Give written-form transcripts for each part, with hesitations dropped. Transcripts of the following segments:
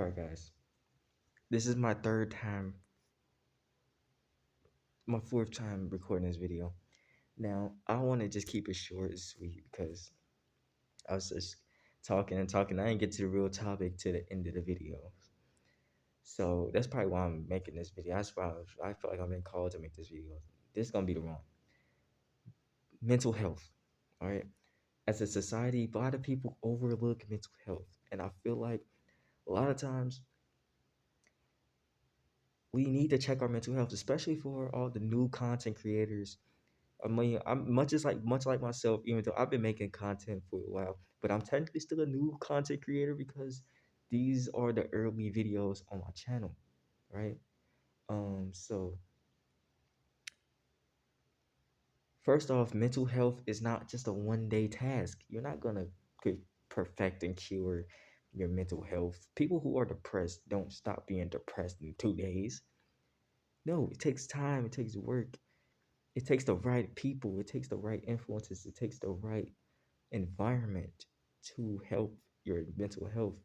All right, guys. This is my third time, my fourth time recording this video. Now, I want to just keep it short and sweet because I was just talking and talking. I didn't get to the real topic to the end of the video. So that's probably why I'm making this video. That's why I feel like I've been called to make this video. This is going to be the wrong. Mental health. All right. As a society, a lot of people overlook mental health. And I feel like a lot of times we need to check our mental health, especially for all the new content creators. I mean, I'm much like myself, even though I've been making content for a while, but I'm technically still a new content creator because these are the early videos on my channel, right? So first off, mental health is not just a one-day task. You're not gonna perfect and cure your mental health. People who are depressed don't stop being depressed in 2 days. No, it takes time, it takes work, it takes the right people, it takes the right influences, it takes the right environment to help your mental health.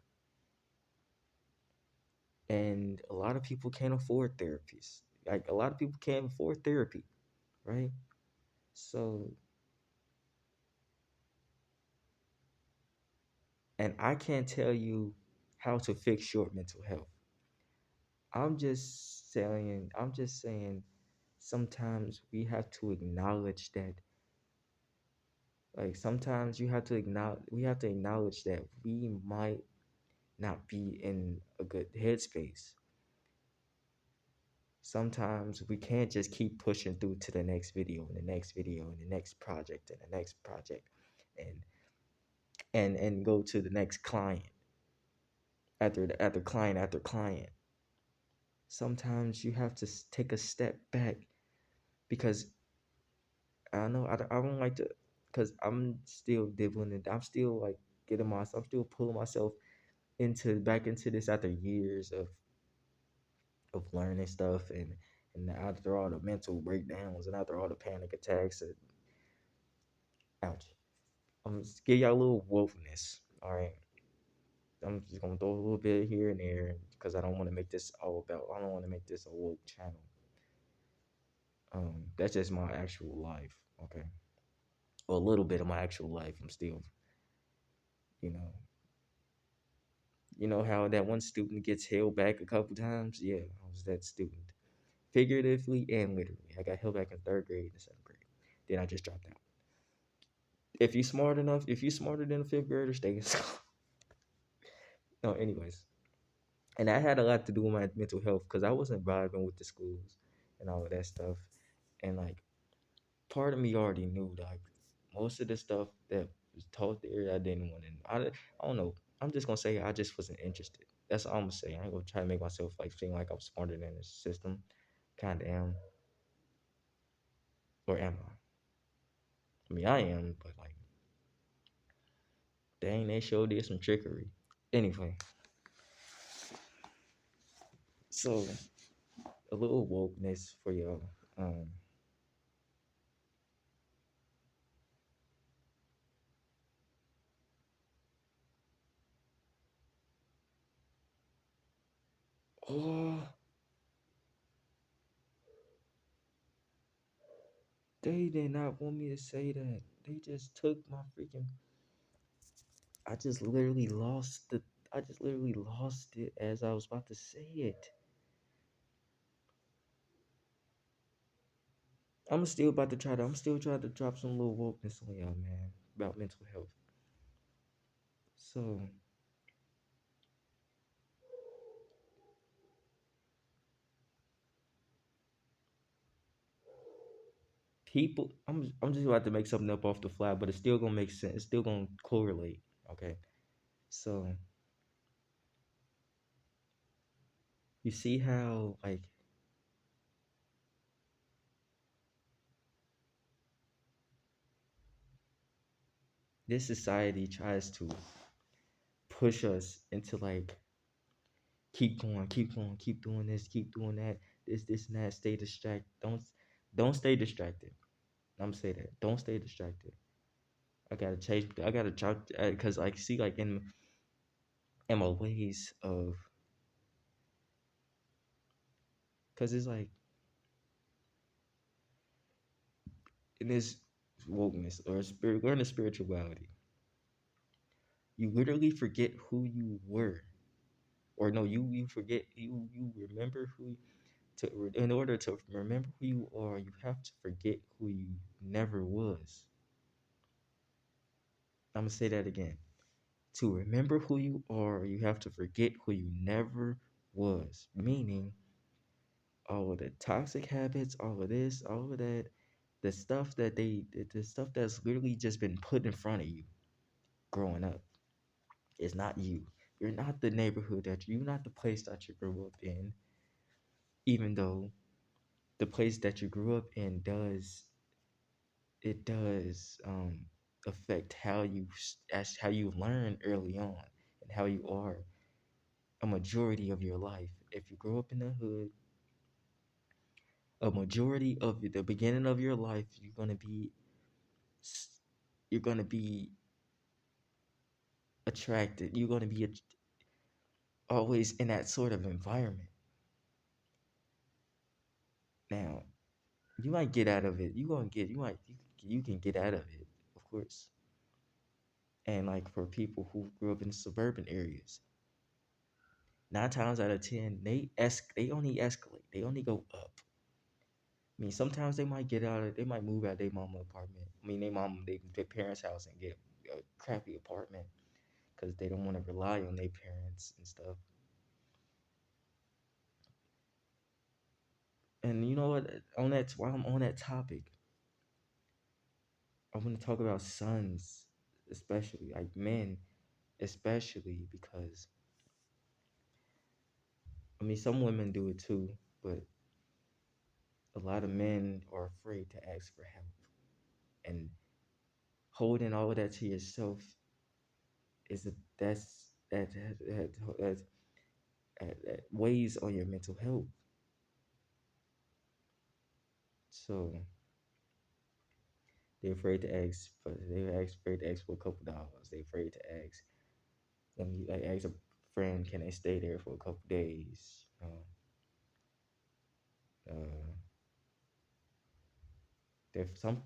And a lot of people can't afford therapies. Like a lot of people can't afford therapy, right? So, and I can't tell you how to fix your mental health. I'm just saying sometimes we have to acknowledge that, like sometimes we have to acknowledge that we might not be in a good headspace. Sometimes we can't just keep pushing through to the next video and the next video and the next project and the next project and and go to the next client after client after client. Sometimes you have to take a step back because I know I don't like to, because I'm still dibbling and I'm still like getting myself, I'm still pulling myself into back into this after years of learning stuff and after all the mental breakdowns and after all the panic attacks and ouch. I'm just give y'all a little wokeness. All right, I'm just gonna throw a little bit here and there because I don't want to make this all about. I don't want to make this a woke channel. That's just my actual life. Okay, or a little bit of my actual life. I'm still, you know, you know how that one student gets held back a couple times. Yeah, I was that student, figuratively and literally. I got held back in third grade and seventh grade. Then I just dropped out. If you smart enough, if you smarter than a fifth grader, stay in school. No, anyways. And that had a lot to do with my mental health because I wasn't vibing with the schools and all of that stuff. And like part of me already knew like most of the stuff that was taught there I didn't want to. I don't know. I'm just gonna say I just wasn't interested. That's all I'm gonna say. I ain't gonna try to make myself like feel like I'm smarter than the system. Kinda am, or am I? I mean I am, but like dang, they sure did some trickery. Anyway, so a little wokeness for y'all. Um, oh, they did not want me to say that. They just took my freaking. I just literally lost the. I just literally lost it as I was about to say it. I'm still about to try to. I'm still trying to drop some little wokeness on y'all, man, about mental health. So people, I'm just about to make something up off the fly, but it's still gonna make sense. It's still gonna correlate. Okay. So you see how like this society tries to push us into like keep going, keep doing this, keep doing that, this, and that. Stay distracted. Don't stay distracted. I'm gonna say that. Don't stay distracted. I gotta change. I gotta try because like see like in my ways of Cause it's like in this wokeness or spirit, or in the spirituality, you literally forget who you were, or no, you forget you remember who in order to remember who you are, you have to forget who you never was. I'm gonna say that again. To remember who you are, you have to forget who you never was. Meaning, all of the toxic habits, all of this, all of that, the stuff that's literally just been put in front of you growing up. It's not you. You're not the neighborhood you're not the place that you grew up in, even though the place that you grew up in does affect as how you learn early on and how you are a majority of your life. If you grow up in the hood, a majority of the beginning of your life, you're gonna be attracted. You're gonna be always in that sort of environment. Now, you might get out of it. You can get out of it, of course. And like for people who grew up in suburban areas, 9 times out of 10, they only escalate. They only go up. I mean, sometimes they might move out their mama apartment. I mean, their parents' house and get a crappy apartment because they don't want to rely on their parents and stuff. And you know what? While I'm on that topic, I want to talk about sons, especially like men, especially because I mean, some women do it too, but a lot of men are afraid to ask for help, and holding all of that to yourself is a that, that weighs on your mental health. So they're afraid to ask for a couple dollars. They're afraid to ask. Let me like ask a friend, can I stay there for a couple days? Uh,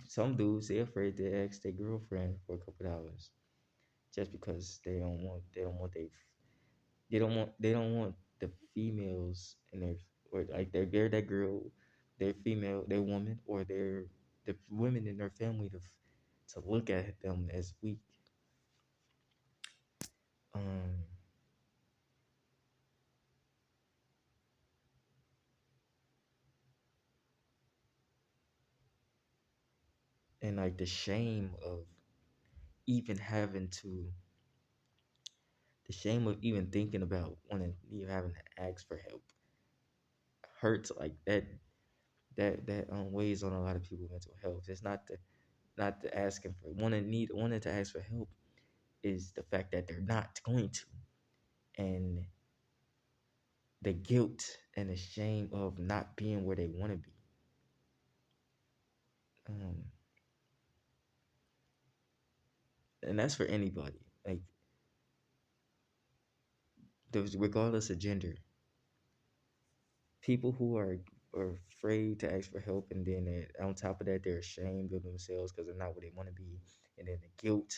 some dudes they're afraid to ask their girlfriend for a couple dollars just because they don't want the females in their or like they're that girl, their female, their woman, or the women in their family to look at them as weak. Um, and like even having to the shame of even thinking about wanting you having to ask for help hurts like that weighs on a lot of people's mental health. It's not the asking for wanting to ask for help is the fact that they're not going to, and the guilt and the shame of not being where they want to be. Um, and that's for anybody, like regardless of gender. People who are afraid to ask for help, and then on top of that, they're ashamed of themselves because they're not where they want to be, and then the guilt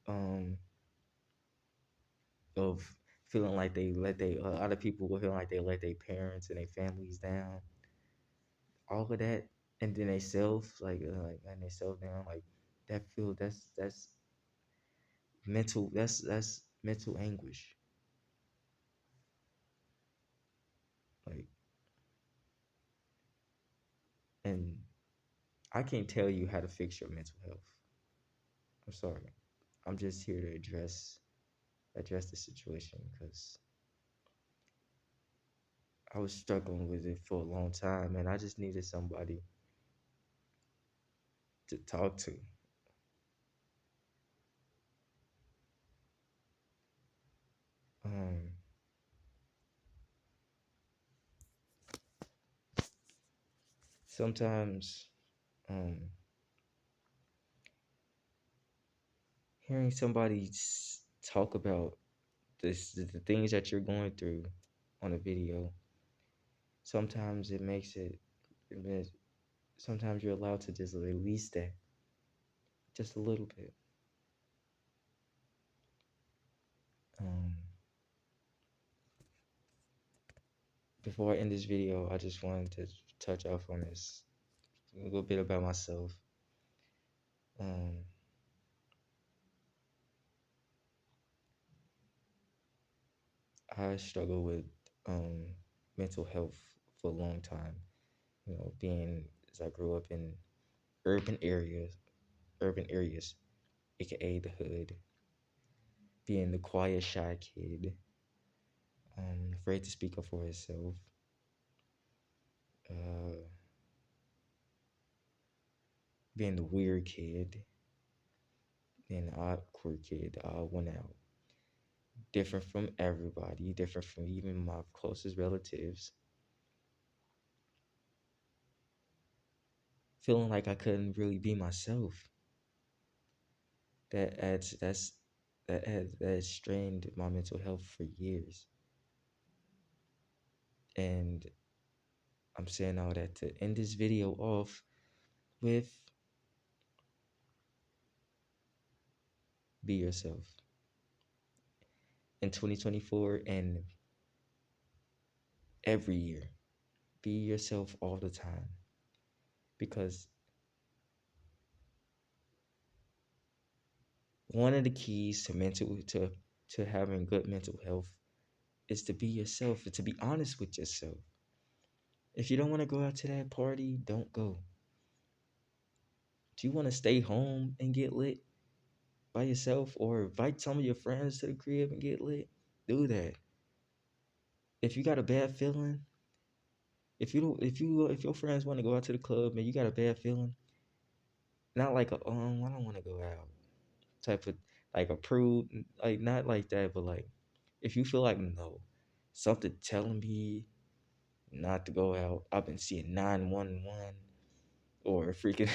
um, of feeling like they let they other people will feel like they let their parents and their families down. All of that, and then they self like and they self down like that's mental that's mental anguish. Like, and I can't tell you how to fix your mental health. I'm sorry. I'm just here to address the situation because I was struggling with it for a long time, and I just needed somebody to talk to. Um, Sometimes, um, hearing somebody talk about the things that you're going through on a video sometimes it makes- sometimes you're allowed to just release that just a little bit. Um, Before I end this video, I just wanted to touch off on this a little bit about myself. Um, I struggle with um, mental health for a long time. Being as I grew up in urban areas, urban areas, aka the hood, being the quiet, shy kid, afraid to speak up for himself, uh, being the weird kid, being the awkward kid, the odd one out, different from everybody, different from even my closest relatives, feeling like I couldn't really be myself. That adds that's that has strained my mental health for years. And I'm saying all that to end this video off with be yourself in 2024 and every year. Be yourself all the time because one of the keys to having good mental health is to be yourself and to be honest with yourself. If you don't want to go out to that party, don't go. Do you want to stay home and get lit by yourself or invite some of your friends to the crib and get lit? Do that. If you got a bad feeling, if you don't if your friends want to go out to the club and you got a bad feeling, not like a I don't want to go out type of like a prude, like not like that, but like if you feel like no, something telling me not to go out. I've been seeing 911 or freaking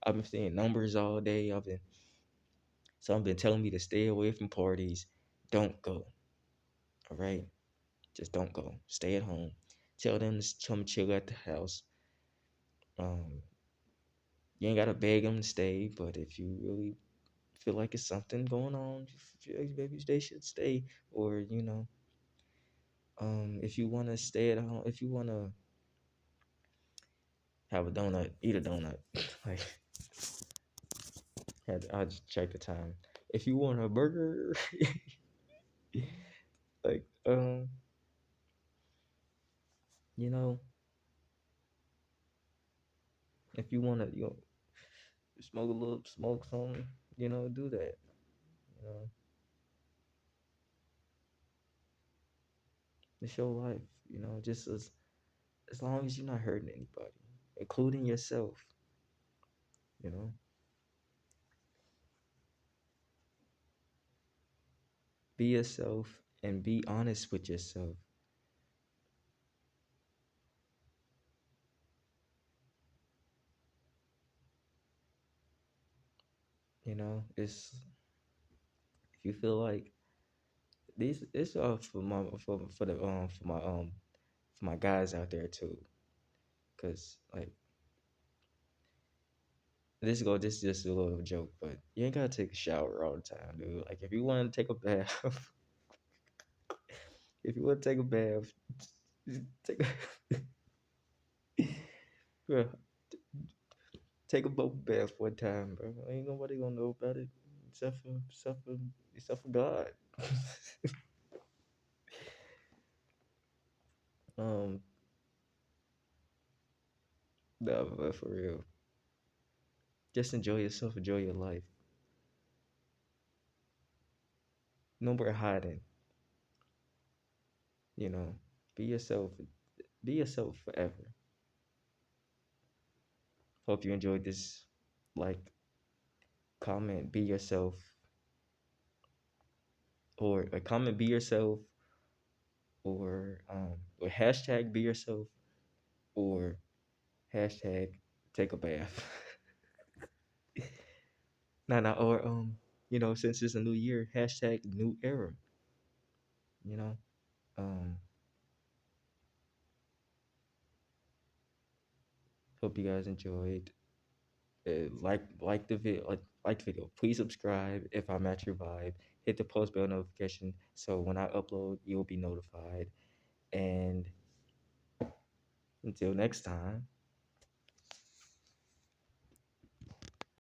I've been seeing numbers all day. Something been telling me to stay away from parties. Don't go. All right? Just don't go. Stay at home. Tell them to come chill at the house. Um, you ain't gotta beg them to stay, but if you really feel like it's something going on, maybe they should stay. Or if you wanna stay at home, if you wanna have a donut, eat a donut. Like, I just check the time. If you want a burger, like you know, if you wanna smoke a little, smoke something, do that. You know, it's your life. Just as long as you're not hurting anybody, including yourself. You know, be yourself and be honest with yourself. It's if you feel like these, it's for my for my guys out there too, cause like this is just a little joke, but you ain't gotta take a shower all the time, dude. Like if you want to take a bath, if you want to take a bath, take bro, take a bubble bath one time, bro. Ain't nobody gonna know about it except for God. um, no, but for real, just enjoy yourself, enjoy your life. No more hiding. You know, be yourself. Be yourself forever. Hope you enjoyed this. Like, comment, be yourself, or a comment, be yourself, or hashtag be yourself, or hashtag take a bath. Or since it's a new year, hashtag new era. You know, um, Hope you guys enjoyed. Like the video, like the video. Please subscribe if I'm at your vibe. Hit the post bell notification so when I upload, you'll be notified. And until next time.